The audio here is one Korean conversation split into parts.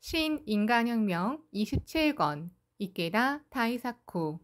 신인간혁명 27권 이케다 다이사쿠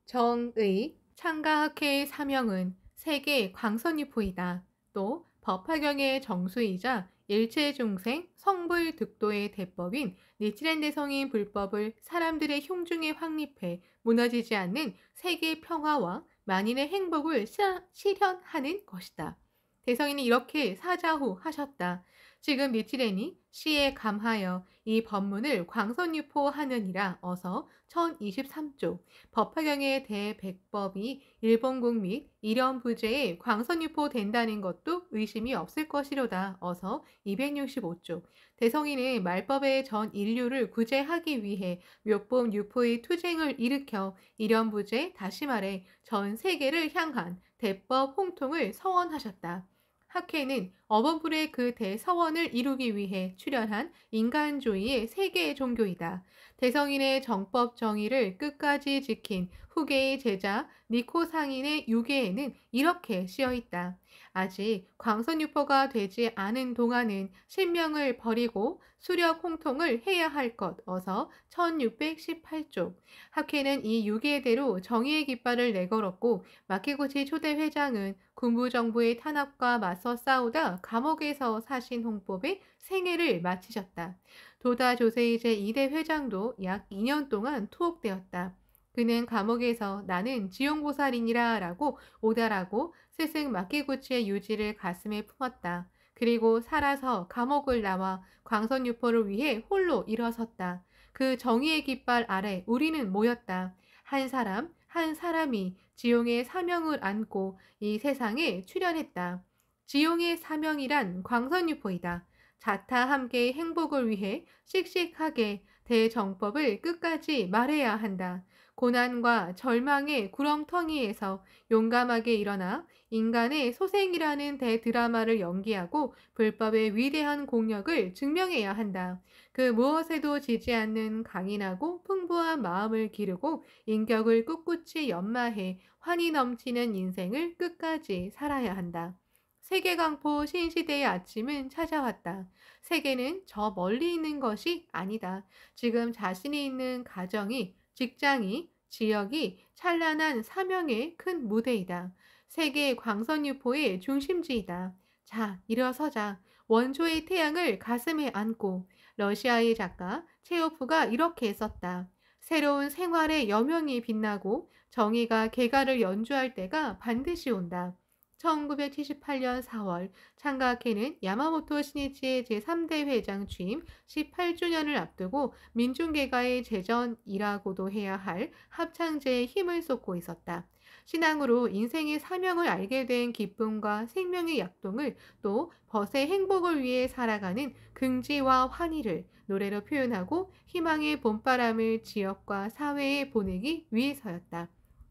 정의 창가학회의 사명은 세계 광선유포이다. 또 법화경의 정수이자 일체중생 성불득도의 대법인 니치렌 대성인 불법을 사람들의 흉중에 확립해 무너지지 않는 세계 평화와 만인의 행복을 실현하는 것이다. 대성인이 이렇게 사자후 하셨다. 지금 니치렌이 시에 감하여 이 법문을 광선유포하느니라. 어서 1023조 법화경의 대백법이 일본국 및 일연부재에 광선유포된다는 것도 의심이 없을 것이로다. 어서 265조 대성인은 말법의 전 인류를 구제하기 위해 묘법 유포의 투쟁을 일으켜 일연부재, 다시 말해 전 세계를 향한 대법 홍통을 서원하셨다. 학회는 어버불의 그 대서원을 이루기 위해 출현한 인간주의의 세계 종교이다. 대성인의 정법 정의를 끝까지 지킨 후계의 제자 니코 상인의 유계에는 이렇게 쓰여있다. 아직 광선유포가 되지 않은 동안은 신명을 버리고 수력 홍통을 해야 할 것. 어서 1618조 학회는 이 유계대로 정의의 깃발을 내걸었고 마키구치 초대 회장은 군부정부의 탄압과 맞서 싸우다 감옥에서 사신 홍법의 생애를 마치셨다. 도다 조세이 제2대 회장도 약 2년 동안 투옥되었다. 그는 감옥에서 나는 지용보살이니라 라고 오달하고 스승 마키구치의 유지를 가슴에 품었다. 그리고 살아서 감옥을 나와 광선유포를 위해 홀로 일어섰다. 그 정의의 깃발 아래 우리는 모였다. 한 사람 한 사람이 지용의 사명을 안고 이 세상에 출현했다. 지용의 사명이란 광선유포이다. 자타 함께의 행복을 위해 씩씩하게 대정법을 끝까지 말해야 한다. 고난과 절망의 구렁텅이에서 용감하게 일어나 인간의 소생이라는 대드라마를 연기하고 불법의 위대한 공력을 증명해야 한다. 그 무엇에도 지지 않는 강인하고 풍부한 마음을 기르고 인격을 꿋꿋이 연마해 환희 넘치는 인생을 끝까지 살아야 한다. 세계강포 신시대의 아침은 찾아왔다. 세계는 저 멀리 있는 것이 아니다. 지금 자신이 있는 가정이, 직장이, 지역이 찬란한 사명의 큰 무대이다. 세계 광선유포의 중심지이다. 자, 일어서자. 원초의 태양을 가슴에 안고 러시아의 작가 체오프가 이렇게 썼다. 새로운 생활의 여명이 빛나고 정의가 개가를 연주할 때가 반드시 온다. 1978년 4월 창가학회는 야마모토 시니치의 제3대 회장 취임 18주년을 앞두고 민중개가의 재전이라고도 해야 할 합창제에 힘을 쏟고 있었다. 신앙으로 인생의 사명을 알게 된 기쁨과 생명의 약동을 또 벗의 행복을 위해 살아가는 긍지와 환희를 노래로 표현하고 희망의 봄바람을 지역과 사회에 보내기 위해서였다.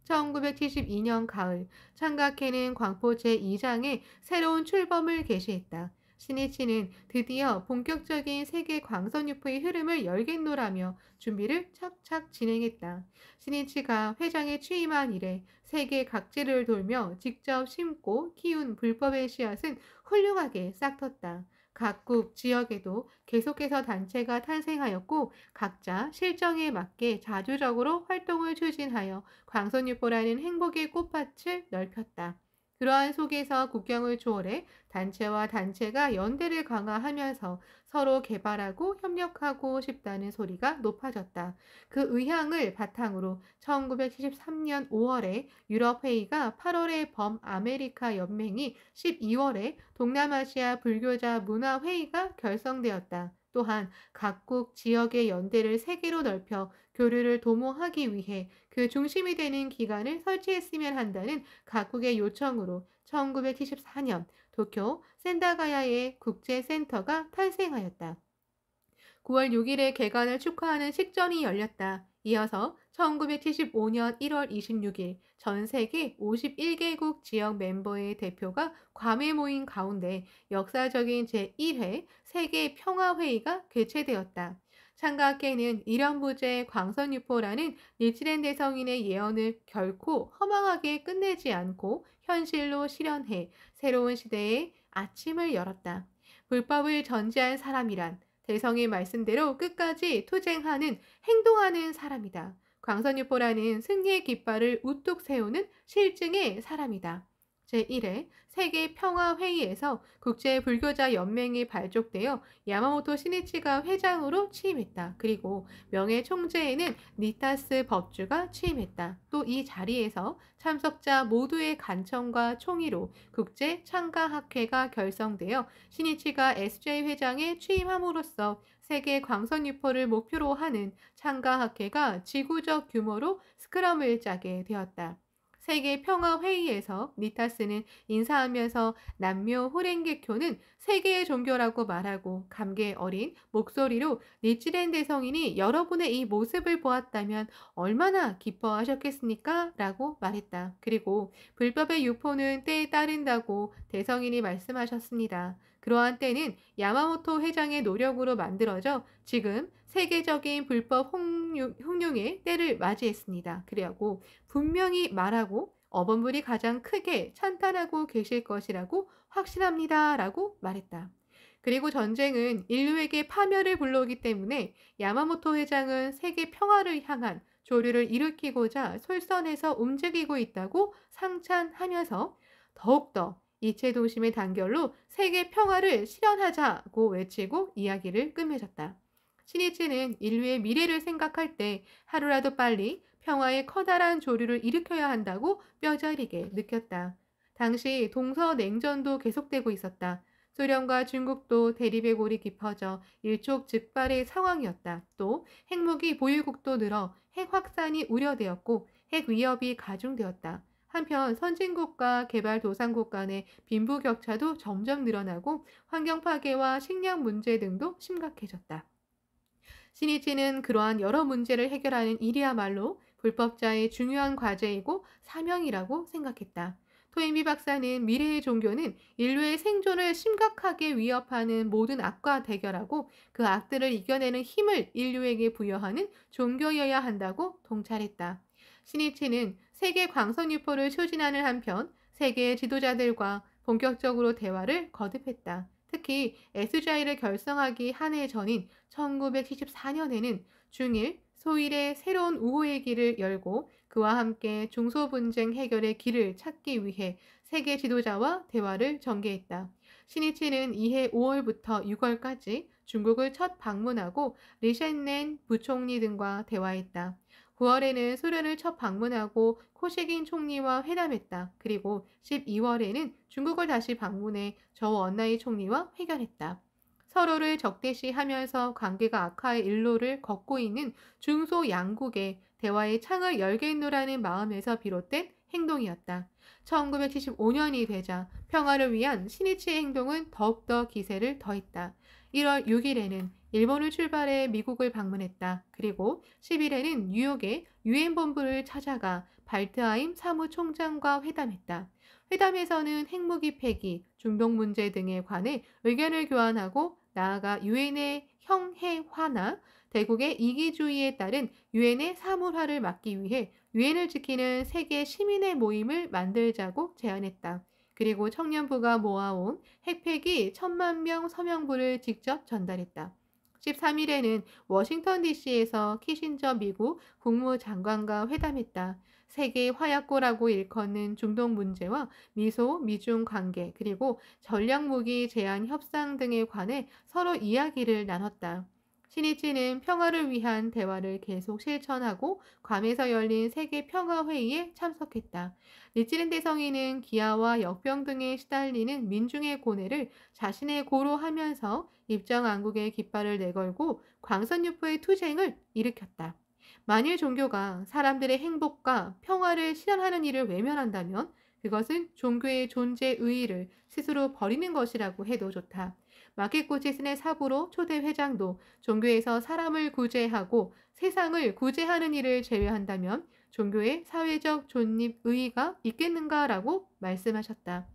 1972년 가을 창가케는 광포 제2장에 새로운 출범을 개시했다. 시니치는 드디어 본격적인 세계 광선유포의 흐름을 열겠노라며 준비를 착착 진행했다. 시니치가 회장에 취임한 이래 세계 각지를 돌며 직접 심고 키운 불법의 씨앗은 훌륭하게 싹텄다. 각국 지역에도 계속해서 단체가 탄생하였고 각자 실정에 맞게 자주적으로 활동을 추진하여 광선유포라는 행복의 꽃밭을 넓혔다. 그러한 속에서 국경을 초월해 단체와 단체가 연대를 강화하면서 서로 개발하고 협력하고 싶다는 소리가 높아졌다. 그 의향을 바탕으로 1973년 5월에 유럽회의가 8월에 범아메리카 연맹이 12월에 동남아시아 불교자 문화회의가 결성되었다. 또한 각국 지역의 연대를 세계로 넓혀 교류를 도모하기 위해 그 중심이 되는 기관을 설치했으면 한다는 각국의 요청으로 1974년 도쿄 센다가야의 국제센터가 탄생하였다. 9월 6일에 개관을 축하하는 식전이 열렸다. 이어서 1975년 1월 26일 전 세계 51개국 지역 멤버의 대표가 괌에 모인 가운데 역사적인 제1회 세계 평화회의가 개최되었다. 창가학회는 일연부재 광선유포라는 니치렌 대성인의 예언을 결코 허망하게 끝내지 않고 현실로 실현해 새로운 시대의 아침을 열었다. 불법을 전제한 사람이란 대성의 말씀대로 끝까지 투쟁하는, 행동하는 사람이다. 광선유포라는 승리의 깃발을 우뚝 세우는 실증의 사람이다. 제1회 세계평화회의에서 국제불교자 연맹이 발족되어 야마모토 시니치가 회장으로 취임했다. 그리고 명예총재에는 니타스 법주가 취임했다. 또 이 자리에서 참석자 모두의 간청과 총의로 국제창가학회가 결성되어 시니치가 SJ 회장에 취임함으로써 세계 광선유포를 목표로 하는 창가학회가 지구적 규모로 스크럼을 짜게 되었다. 세계평화회의에서 니타스는 인사하면서 남묘 호랭개교는 세계의 종교라고 말하고 감개 어린 목소리로 니치렌 대성인이 여러분의 이 모습을 보았다면 얼마나 기뻐하셨겠습니까? 라고 말했다. 그리고 불법의 유포는 때에 따른다고 대성인이 말씀하셨습니다. 그러한 때는 야마모토 회장의 노력으로 만들어져 지금 세계적인 불법 홍룡의 때를 맞이했습니다. 그리고 분명히 말하고 어번불이 가장 크게 찬탄하고 계실 것이라고 확신합니다. 라고 말했다. 그리고 전쟁은 인류에게 파멸을 불러오기 때문에 야마모토 회장은 세계 평화를 향한 조류를 일으키고자 솔선해서 움직이고 있다고 상찬하면서 더욱더 이체도심의 단결로 세계 평화를 실현하자고 외치고 이야기를 끝맺었다. 신이치는 인류의 미래를 생각할 때 하루라도 빨리 평화의 커다란 조류를 일으켜야 한다고 뼈저리게 느꼈다. 당시 동서냉전도 계속되고 있었다. 소련과 중국도 대립의 골이 깊어져 일촉즉발의 상황이었다. 또 핵무기 보유국도 늘어 핵 확산이 우려되었고 핵 위협이 가중되었다. 한편 선진국과 개발도상국 간의 빈부격차도 점점 늘어나고 환경 파괴와 식량 문제 등도 심각해졌다. 시니치는 그러한 여러 문제를 해결하는 일이야말로 불법자의 중요한 과제이고 사명이라고 생각했다. 토인비 박사는 미래의 종교는 인류의 생존을 심각하게 위협하는 모든 악과 대결하고 그 악들을 이겨내는 힘을 인류에게 부여하는 종교여야 한다고 통찰했다. 시니치는 세계 광선유포를 추진하는 한편 세계 지도자들과 본격적으로 대화를 거듭했다. 특히 SGI를 결성하기 한 해 전인 1974년에는 중일, 소일의 새로운 우호의 길을 열고 그와 함께 중소분쟁 해결의 길을 찾기 위해 세계 지도자와 대화를 전개했다. 시니치는 이해 5월부터 6월까지 중국을 첫 방문하고 리셴넨 부총리 등과 대화했다. 9월에는 소련을 첫 방문하고 코시긴 총리와 회담했다. 그리고 12월에는 중국을 다시 방문해 저우 언나이 총리와 회견했다. 서로를 적대시하면서 관계가 악화의 일로를 걷고 있는 중소 양국의 대화의 창을 열겠노라는 마음에서 비롯된 행동이었다. 1975년이 되자 평화를 위한 시니치의 행동은 더욱더 기세를 더했다. 1월 6일에는 일본을 출발해 미국을 방문했다. 그리고 10일에는 뉴욕의 유엔 본부를 찾아가 발트하임 사무총장과 회담했다. 회담에서는 핵무기 폐기, 중동 문제 등에 관해 의견을 교환하고 나아가 유엔의 형해화나 대국의 이기주의에 따른 유엔의 사물화를 막기 위해 유엔을 지키는 세계 시민의 모임을 만들자고 제안했다. 그리고 청년부가 모아온 핵폐기 1,000만 명 서명부를 직접 전달했다. 13일에는 워싱턴 DC에서 키신저 미국 국무장관과 회담했다. 세계 화약고라고 일컫는 중동 문제와 미소, 미중 관계, 그리고 전략무기 제한 협상 등에 관해 서로 이야기를 나눴다. 시니치는 평화를 위한 대화를 계속 실천하고 괌에서 열린 세계평화회의에 참석했다. 니치렌 대성인은 기아와 역병 등에 시달리는 민중의 고뇌를 자신의 고로 하면서 입정왕국의 깃발을 내걸고 광선유포의 투쟁을 일으켰다. 만일 종교가 사람들의 행복과 평화를 실현하는 일을 외면한다면 그것은 종교의 존재 의의를 스스로 버리는 것이라고 해도 좋다. 마켓코치 스네 사부로 초대 회장도 종교에서 사람을 구제하고 세상을 구제하는 일을 제외한다면 종교의 사회적 존립 의의가 있겠는가라고 말씀하셨다.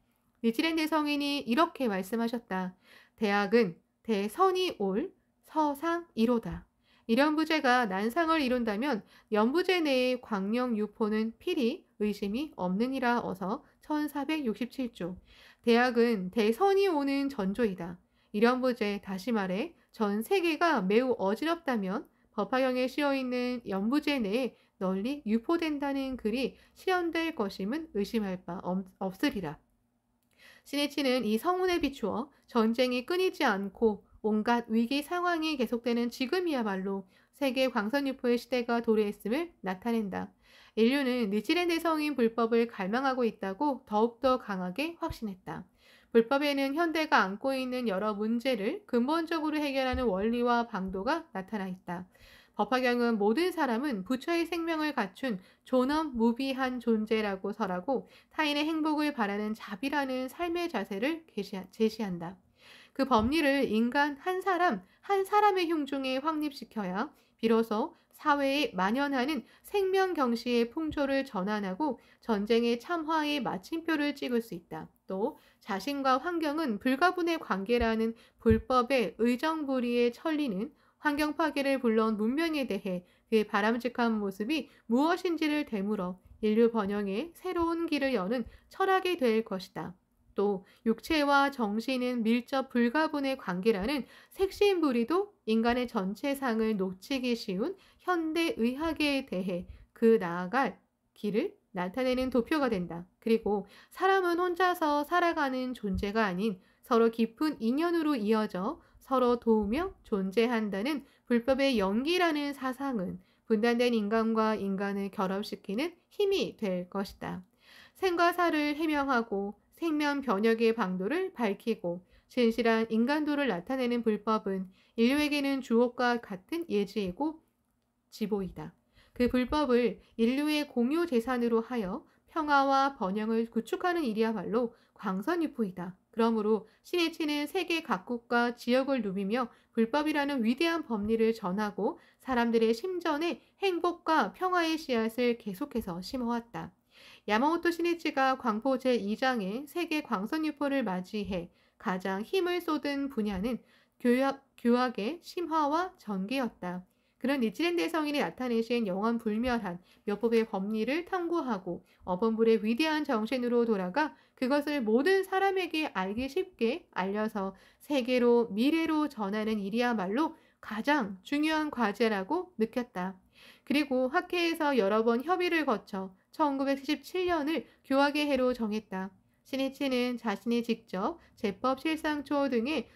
니치렌 대성인이 이렇게 말씀하셨다. 대학은 대선이 올 서상이로다. 이런 부제가 난상을 이룬다면 연부제 내의 광령 유포는 필히 의심이 없느니라 어서 1467조. 대학은 대선이 오는 전조이다. 이런 부제 다시 말해 전 세계가 매우 어지럽다면 법화경에 씌어 있는 연부제 내에 널리 유포된다는 글이 실현될 것임은 의심할 바 없으리라. 시네치는 이 성운에 비추어 전쟁이 끊이지 않고 온갖 위기 상황이 계속되는 지금이야말로 세계 광선유포의 시대가 도래했음을 나타낸다. 인류는 니치렌 대성인 불법을 갈망하고 있다고 더욱더 강하게 확신했다. 불법에는 현대가 안고 있는 여러 문제를 근본적으로 해결하는 원리와 방도가 나타나 있다. 법화경은 모든 사람은 부처의 생명을 갖춘 존엄무비한 존재라고 설하고 타인의 행복을 바라는 자비라는 삶의 자세를 제시한다. 그 법리를 인간 한 사람의 흉중에 확립시켜야 비로소 사회에 만연하는 생명 경시의 풍조를 전환하고 전쟁의 참화의 마침표를 찍을 수 있다. 또 자신과 환경은 불가분의 관계라는 불법의 의정부리에 천리는 환경 파괴를 불러온 문명에 대해 그의 바람직한 모습이 무엇인지를 되물어 인류 번영의 새로운 길을 여는 철학이 될 것이다. 또 육체와 정신은 밀접 불가분의 관계라는 색심부리도 인간의 전체상을 놓치기 쉬운 현대 의학에 대해 그 나아갈 길을 나타내는 도표가 된다. 그리고 사람은 혼자서 살아가는 존재가 아닌 서로 깊은 인연으로 이어져 서로 도우며 존재한다는 불법의 연기라는 사상은 분단된 인간과 인간을 결합시키는 힘이 될 것이다. 생과 사를 해명하고 생명 변혁의 방도를 밝히고 진실한 인간도를 나타내는 불법은 인류에게는 주옥과 같은 예지이고 지보이다. 그 불법을 인류의 공유 재산으로 하여 평화와 번영을 구축하는 일이야말로 광선유포이다. 그러므로 시네치는 세계 각국과 지역을 누비며 불법이라는 위대한 법리를 전하고 사람들의 심전에 행복과 평화의 씨앗을 계속해서 심어왔다. 야마모토 시네치가 광포 제2장의 세계 광선유포를 맞이해 가장 힘을 쏟은 분야는 교학의 심화와 전개였다. 그런 니치렌 대성인이 나타내신 영원불멸한 몇 법의 법리를 탐구하고 어범불의 위대한 정신으로 돌아가 그것을 모든 사람에게 알기 쉽게 알려서 세계로 미래로 전하는 일이야말로 가장 중요한 과제라고 느꼈다. 그리고 학회에서 여러 번 협의를 거쳐 1977년을 교학의 해로 정했다. 시니치는 자신이 직접 제법 실상초 등의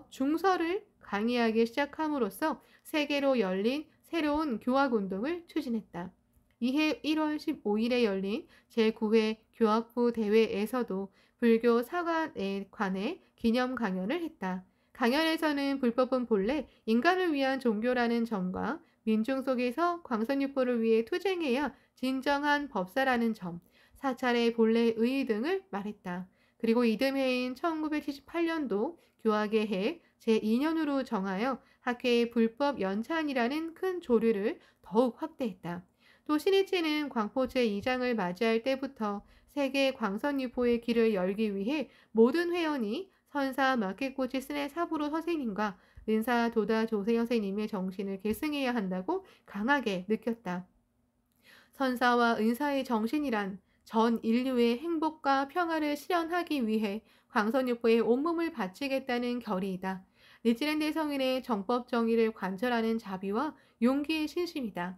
중서를 강의하기 시작함으로써 세계로 열린 새로운 교학운동을 추진했다. 이해 1월 15일에 열린 제9회 교학부 대회에서도 불교 사관에 관해 기념 강연을 했다. 강연에서는 불법은 본래 인간을 위한 종교라는 점과 민중 속에서 광선유포를 위해 투쟁해야 진정한 법사라는 점, 사찰의 본래 의의 등을 말했다. 그리고 이듬해인 1978년도 교학의 해 제2년으로 정하여 학회의 불법 연찬이라는 큰 조류를 더욱 확대했다. 또 시니치는 광포 제2장을 맞이할 때부터 세계 광선유포의 길을 열기 위해 모든 회원이 선사 마케코치 스네 사부로 선생님과 은사 도다 조세 선생님의 정신을 계승해야 한다고 강하게 느꼈다. 선사와 은사의 정신이란 전 인류의 행복과 평화를 실현하기 위해 광선유포에 온몸을 바치겠다는 결의이다. 니치렌 대성인의 정법 정의를 관철하는 자비와 용기의 신심이다.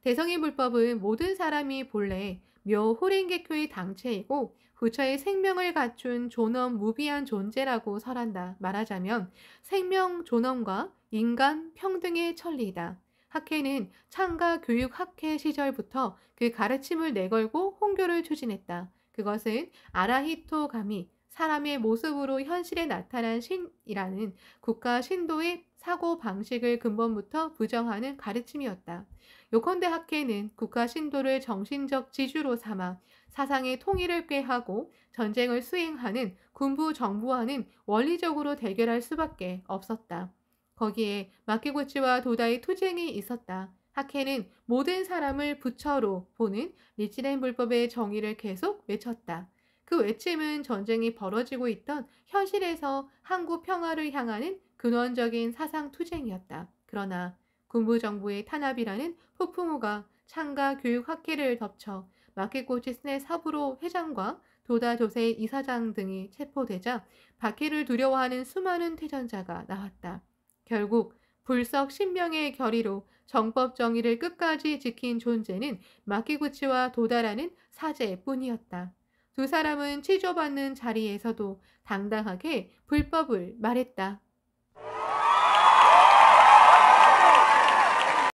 대성인 불법은 모든 사람이 본래 묘 호랭개교의 당체이고 부처의 생명을 갖춘 존엄무비한 존재라고 설한다. 말하자면 생명 존엄과 인간 평등의 천리이다. 학회는 창가 교육 학회 시절부터 그 가르침을 내걸고 홍교를 추진했다. 그것은 아라히토 가미, 사람의 모습으로 현실에 나타난 신이라는 국가 신도의 사고 방식을 근본부터 부정하는 가르침이었다. 요컨대 학회는 국가 신도를 정신적 지주로 삼아 사상의 통일을 꾀하고 전쟁을 수행하는 군부 정부와는 원리적으로 대결할 수밖에 없었다. 거기에 마키구치와 도다의 투쟁이 있었다. 학회는 모든 사람을 부처로 보는 니치렌 불법의 정의를 계속 외쳤다. 그 외침은 전쟁이 벌어지고 있던 현실에서 한국 평화를 향하는 근원적인 사상 투쟁이었다. 그러나 군부 정부의 탄압이라는 폭풍우가 창가 교육학회를 덮쳐 마키코치 스네 사부로 회장과 도다 조세 이사장 등이 체포되자 박해를 두려워하는 수많은 퇴전자가 나왔다. 결국 불석 신명의 결의로 정법 정의를 끝까지 지킨 존재는 마키구치와 도다라는 사제뿐이었다. 두 사람은 치조받는 자리에서도 당당하게 불법을 말했다.